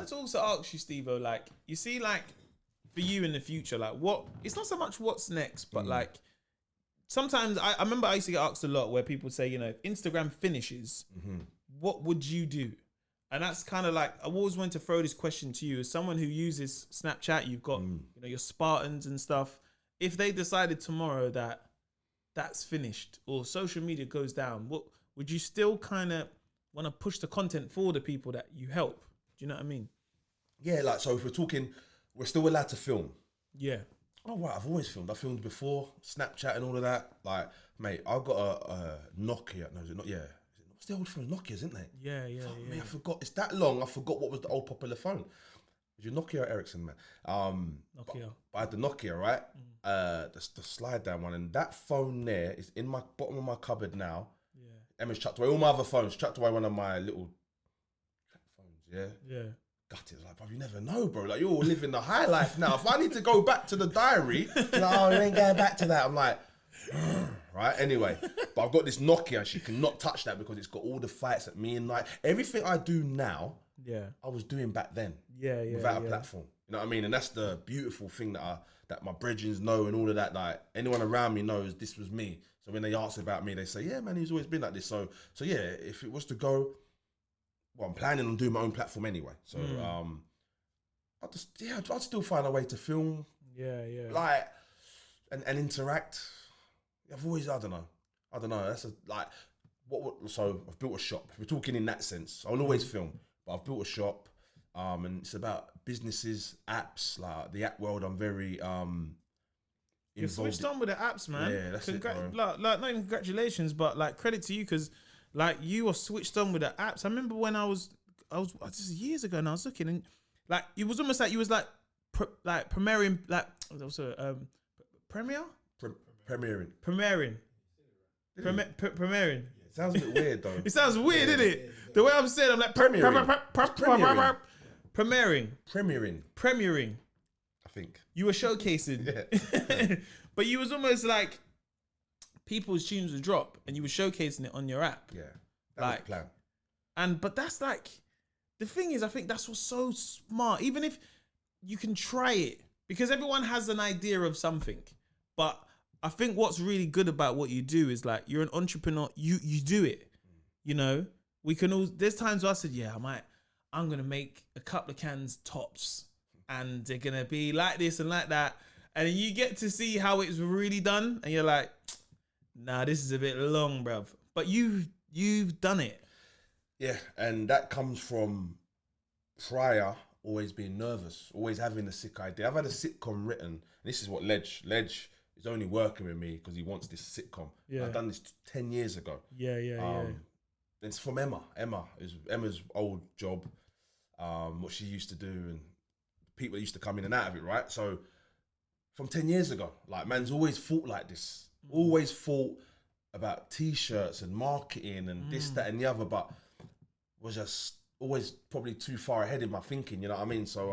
to also ask you, Stevo, like, you see, like, for you in the future, like, it's not so much what's next, but like, sometimes I remember I used to get asked a lot where people say, you know, if Instagram finishes, what would you do? And that's kind of like, I always wanted to throw this question to you as someone who uses Snapchat. You've got, you know, your Spartans and stuff. If they decided tomorrow that that's finished or social media goes down, what would you still kind of want to push the content for the people that you help? Do you know what I mean? Yeah, like, so if we're talking, we're still allowed to film. Yeah. Oh, right, I've always filmed. I filmed before, Snapchat and all of that. Like, mate, I've got a Nokia. No, is it not? Yeah. What's the old phone? Nokia, isn't it? Yeah. Me, I forgot. It's that long. I forgot what was the old popular phone. Was your Nokia or Ericsson, man? Nokia. But I had the Nokia, right? The slide down one, and that phone there is in my bottom of my cupboard now. Yeah. Emma's chucked away all my other phones. Chucked away one of my little phones. Yeah. Yeah. Gutted. Like, bro, you never know, bro. Like, you're all living the high life now. If I need to go back to the diary, like, oh, you ain't going back to that. I'm like, right? Anyway, but I've got this Nokia. She cannot touch that because it's got all the fights at me and like everything I do now. Yeah, I was doing back then. Yeah, without a platform. You know what I mean? And that's the beautiful thing that my brethren know and all of that. Like, anyone around me knows this was me. So when they ask about me, they say, "Yeah, man, he's always been like this." So yeah, if it was to go. Well, I'm planning on doing my own platform anyway. So I'd still find a way to film. Yeah. Like, and interact. I've always, I don't know. That's so I've built a shop. If we're talking in that sense, I'll always film, but I've built a shop. And it's about businesses, apps, like the app world. I'm very You're switched on with the apps, man. Yeah, that's it, bro. Like, not even congratulations, but like credit to you because like you were switched on with the apps. I remember when I was this is years ago, and I was looking, and like it was almost like you was like premiering, like also premiering. It sounds a bit weird though. It sounds weird, isn't it? The way I'm saying, I'm like premiering. I think you were showcasing, but you was almost like people's tunes would drop, and you were showcasing it on your app. Yeah, that was the plan. But that's like the thing is, I think that's what's so smart. Even if you can try it, because everyone has an idea of something, but I think what's really good about what you do is like you're an entrepreneur. You do it. You know, we can all. There's times where I said, yeah, I'm gonna make a couple of cans tops, and they're gonna be like this and like that, and you get to see how it's really done, and you're like, nah, this is a bit long, bruv. But you've done it. Yeah, and that comes from prior always being nervous, always having a sick idea. I've had a sitcom written. And this is what Ledge is only working with me because he wants this sitcom. Yeah. I've done this 10 years ago. Yeah. It's from Emma. Is Emma's old job, what she used to do, and people used to come in and out of it, right? So from 10 years ago, like, man's always thought like this. Always thought about T-shirts and marketing and this, that, and the other, but was just always probably too far ahead in my thinking, you know what I mean? So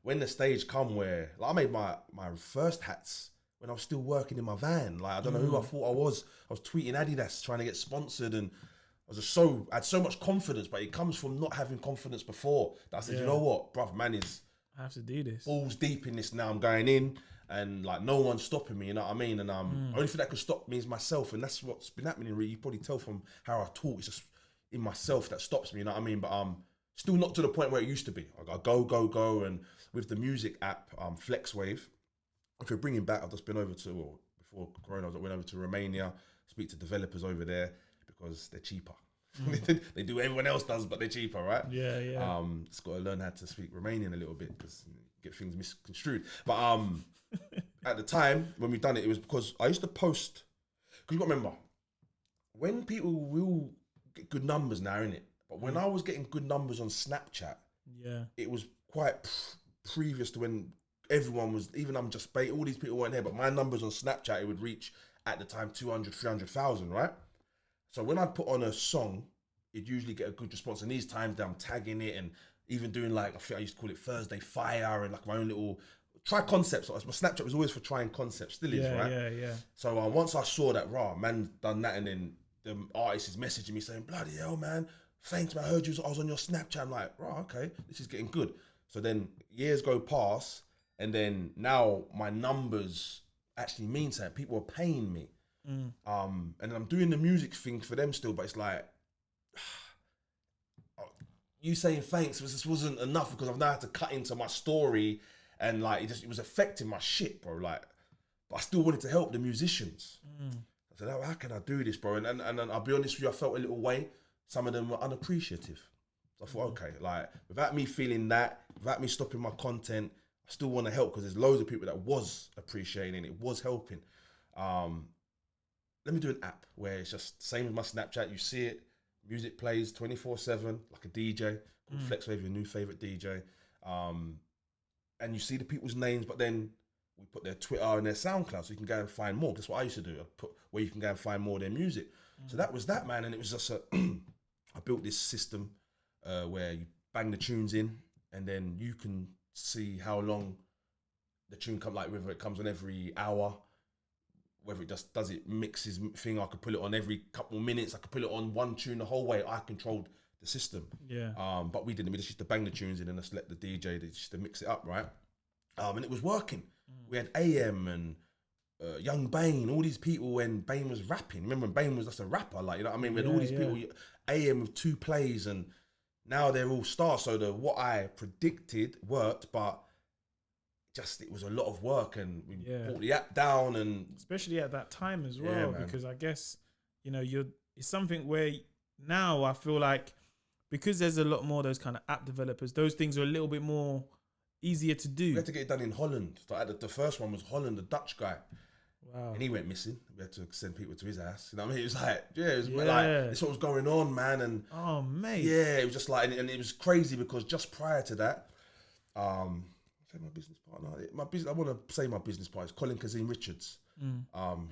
when the stage come where, like, I made my first hats when I was still working in my van. Like, I don't know who I thought I was. I was tweeting Adidas trying to get sponsored, and I had so much confidence, but it comes from not having confidence before. That I said, you know what, bruv, man, I have to do this. Balls deep in this now. I'm going in, and like no one's stopping me. You know what I mean? And only thing that could stop me is myself, and that's what's been happening. Really, you probably tell from how I talk. It's just in myself that stops me. You know what I mean? But still not to the point where it used to be. I got go, and with the music app, FlexWave. If you're bringing back, I've just been over to, before Corona, I went over to Romania, speak to developers over there because they're cheaper. They do what everyone else does, but they're cheaper, right? Yeah. Just got to learn how to speak Romanian a little bit because get things misconstrued. But at the time when we done it, it was because I used to post. Because you got to remember, when people will get good numbers now, innit? But when I was getting good numbers on Snapchat, it was quite previous to when everyone was, even I'm Just Bait, all these people weren't here, but my numbers on Snapchat, it would reach at the time 200, 300,000, right? So when I put on a song, it'd usually get a good response. And these times that I'm tagging it and even doing like, I think I used to call it Thursday Fire and like my own little, try concepts. My Snapchat was always for trying concepts, still is, right? Yeah. So once I saw that, man done that, and then the artist is messaging me saying, bloody hell, man, thanks man, I heard I was on your Snapchat. I'm like, right, okay, this is getting good. So then years go past, and then now my numbers actually mean something. People are paying me. And I'm doing the music thing for them still, but it's like, you saying thanks this wasn't enough because I've now had to cut into my story, and like it was affecting my shit, bro. Like, but I still wanted to help the musicians. I said, how can I do this, bro? And I'll be honest with you, I felt a little way. Some of them were unappreciative. So I thought, okay, like without me feeling that, without me stopping my content, I still want to help because there's loads of people that was appreciating it, was helping. Let me do an app where it's just same as my Snapchat. You see it, music plays 24/7, like a DJ. Flex Wave, your new favorite DJ. And you see the people's names, but then we put their Twitter and their SoundCloud so you can go and find more. That's what I used to do. I put where you can go and find more of their music. So that was that, man. And it was just I built this system where you bang the tunes in, and then you can see how long the tune comes, like whether it comes on every hour, whether it just does it mixes thing. I could put it on every couple of minutes. I could put it on one tune the whole way. I controlled the system. Yeah. But we didn't. We just used to bang the tunes in and just let the DJ just to mix it up, right? And it was working. We had AM and Young Bane, all these people when Bane was rapping. Remember when Bane was just a rapper, like, you know what I mean? We had all these people, AM with 2 plays, and now they're all stars. So what I predicted worked, but just it was a lot of work, and we brought the app down, and especially at that time as well, because I guess it's something where now I feel like because there's a lot more of those kind of app developers, those things are a little bit more easier to do. We had to get it done in Holland. Like the first one was Holland, the Dutch guy. Wow. And he went missing. We had to send people to his house. You know what I mean? It was like, like, this what was going on, man. And oh, mate. Yeah, it was just like, and it was crazy because just prior to that, say my business partner. I want to say my business partner is Colin Kazim Richards,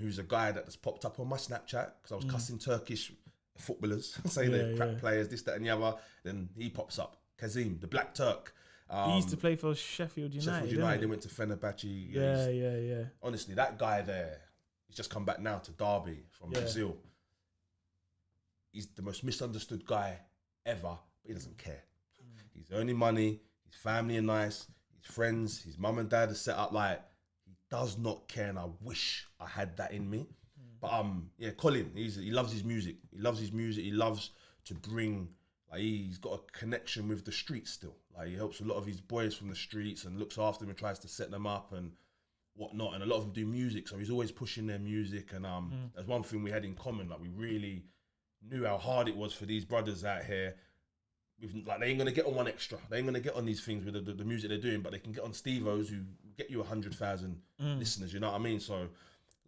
who's a guy that has popped up on my Snapchat because I was cussing Turkish footballers, saying they're crap players, this, that, and the other. Then he pops up, Kazim, the Black Turk. He used to play for Sheffield United. He went to Fenerbahce. Yeah. Honestly, that guy there, he's just come back now to Derby from Brazil. He's the most misunderstood guy ever, but he doesn't care. He's earning money, his family are nice, his friends, his mum and dad are set up, like, he does not care, and I wish I had that in me. But Colin, he loves his music. He loves to bring, like, he's got a connection with the streets still. Like, he helps a lot of his boys from the streets and looks after them and tries to set them up and whatnot. And a lot of them do music, so he's always pushing their music. And that's one thing we had in common. Like, we really knew how hard it was for these brothers out here. Like, they ain't gonna get on one extra. They ain't gonna get on these things with the music they're doing, but they can get on Stevo's who get you 100,000 listeners. You know what I mean? So,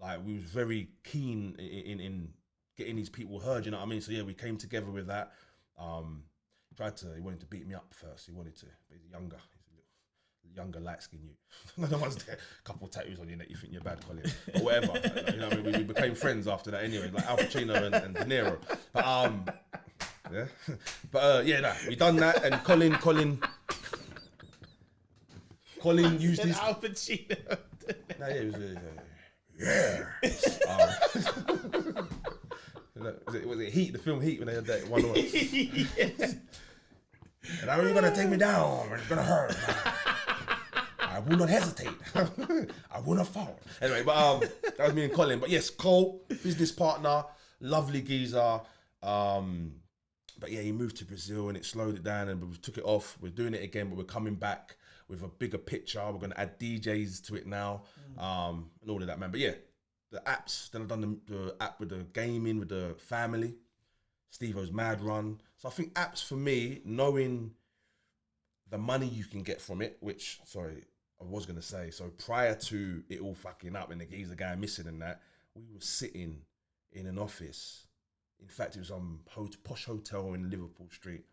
like, we was very keen in getting these people heard. You know what I mean? So yeah, we came together with that. He wanted to beat me up first. He wanted to, but he's younger. He's a little younger, light-skinned you. No one's there. A couple of tattoos on your neck. You think you're bad, Colin, or whatever. Like, you know, what I mean? We became friends after that anyway, like Al Pacino and De Niro. But we done that, and Colin used his Al Pacino. Was it Heat? The film Heat, when they had that one on. And I know you're gonna take me down. It's gonna hurt. I will not hesitate. I will not fall. Anyway, but that was me and Colin. But yes, Cole, business partner, lovely geezer. But yeah, he moved to Brazil and it slowed it down, and we took it off. We're doing it again, but we're coming back with a bigger picture. We're gonna add DJs to it now, and all of that, man. But yeah, the apps. Then I've done the app with the gaming, with the family. Stevo's Mad Run. So I think apps for me, knowing the money you can get from it, which, sorry, I was going to say, so prior to it all fucking up and the geezer guy missing and that, we were sitting in an office. In fact, it was on posh hotel in Liverpool Street.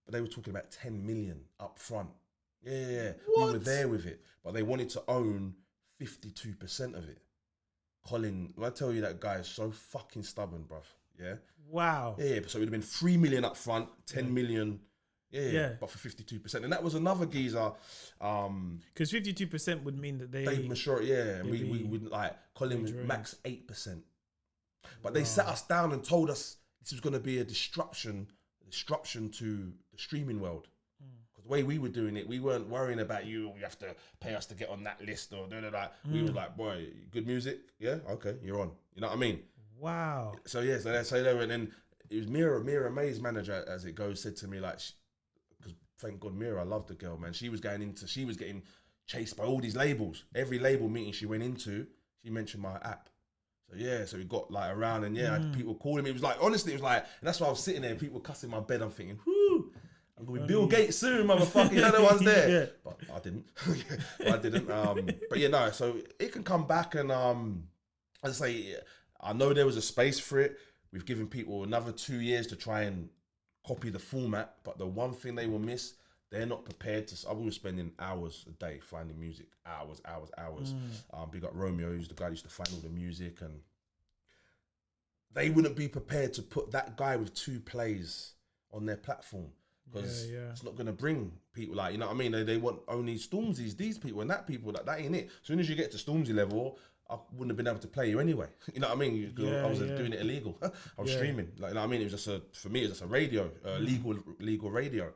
But they were talking about 10 million up front. Yeah. What? We were there with it. But they wanted to own 52% of it. Colin, when I tell you that guy is so fucking stubborn, bruv. Yeah. Wow. Yeah. So it would have been 3 million up front, 10 million. Yeah. But for 52%. And that was another geezer. Because 52% would mean that they mature. Yeah. And we wouldn't, like, Colin was max 8%. But they sat us down and told us this was going to be a disruption to the streaming world. Because the way we were doing it, we weren't worrying about you have to pay us to get on that list or da. We were like, boy, good music, yeah, okay, you're on. You know what I mean? Wow. So yeah, so they were, and then it was Mira May's manager, as it goes, said to me like, because thank God Mira, I love the girl, man. She was getting chased by all these labels. Every label meeting she went into, she mentioned my app. So yeah, so we got like around, and yeah, people calling me. It was like, honestly, it was like, and that's why I was sitting there and people were cussing my bed. I'm thinking, whoo, I'm gonna be Bill Gates soon, motherfucker. You know the ones there. Yeah. But I didn't. But yeah, no. So it can come back, and as I say, I know there was a space for it. We've given people another 2 years to try and copy the format, but the one thing they will miss, they're not prepared to. I was spending hours a day finding music, hours. Big up Romeo, who's the guy who used to find all the music, and they wouldn't be prepared to put that guy with 2 plays on their platform, because it's not going to bring people, like, you know what I mean? They want only Stormzy's, these people and that people, that ain't it. As soon as you get to Stormzy level, I wouldn't have been able to play you anyway. You know what I mean? I was doing it illegal. I was streaming. Like, you know what I mean? It was just for me, it was just a radio, legal radio.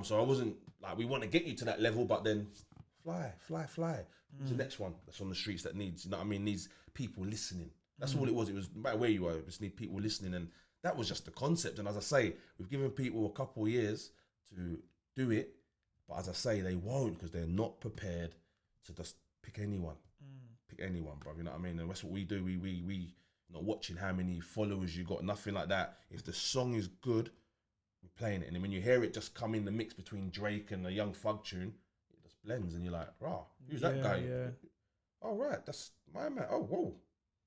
So I wasn't like, we want to get you to that level, but then fly. Who's the next one that's on the streets that needs, you know what I mean, needs people listening. That's all it was. It was no matter where you are, it just need people listening. And that was just the concept. And as I say, we've given people a couple of years to do it. But as I say, they won't, because they're not prepared to just pick anyone. Pick anyone, bro. You know what I mean? And that's what we do. We not watching how many followers you got, nothing like that. If the song is good, we're playing it. And then when you hear it just come in the mix between Drake and a Young Thug tune, it just blends, and you're like, rah, who's that guy? Yeah. Oh, right, that's my man. Oh, whoa.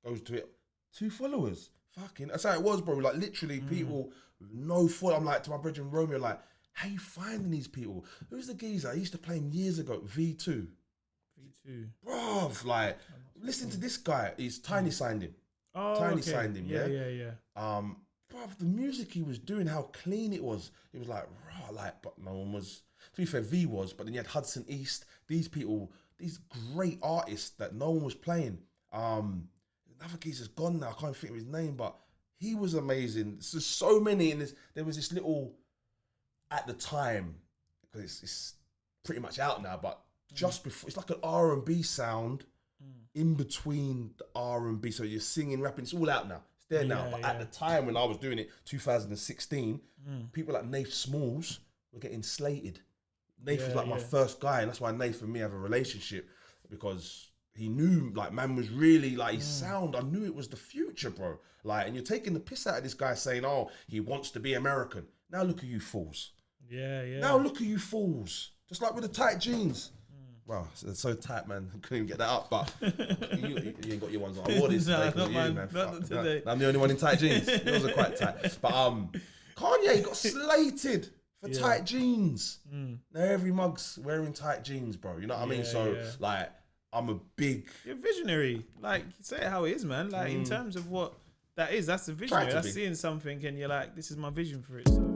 Goes to it, 2 followers. Fucking, that's how it was, bro. Like, literally, people with no follow. I'm like, to my brother Romeo, like, how you finding these people? Who's the geezer? I used to play him years ago, V2. Bruv, like, listen to this guy. He's Tiny signed him. Oh, Tiny signed him, yeah. Bruv, the music he was doing, how clean it was. It was like, raw, like, but no one was, to be fair, V was, but then you had Hudson East, these people, these great artists that no one was playing. Another geezer's gone now, I can't think of his name, but he was amazing. There's so many, and there was this little, at the time, because it's pretty much out now, but just before, it's like an R&B sound in between the R&B. So you're singing, rapping, it's all out now. It's there now. But at the time when I was doing it, 2016, people like Nath Smalls were getting slated. Nath was like my first guy, and that's why Nath and me have a relationship, because he knew, like, man was really, like, his sound, I knew it was the future, bro. Like, and you're taking the piss out of this guy saying, oh, he wants to be American. Now look at you fools. Now look at you fools. Just like with the tight jeans. Wow, it's so tight, man. I couldn't even get that up, but you ain't got your ones on. I wore this today because of you, man. Not today. I'm the only one in tight jeans. Yours are quite tight. But Kanye got slated for tight jeans. Now every mug's wearing tight jeans, bro. You know what I mean? So, like, I'm a big... You're visionary. Like, say it how it is, man. Like, in terms of what that is, that's the visionary. That's seeing something and you're like, this is my vision for it, so...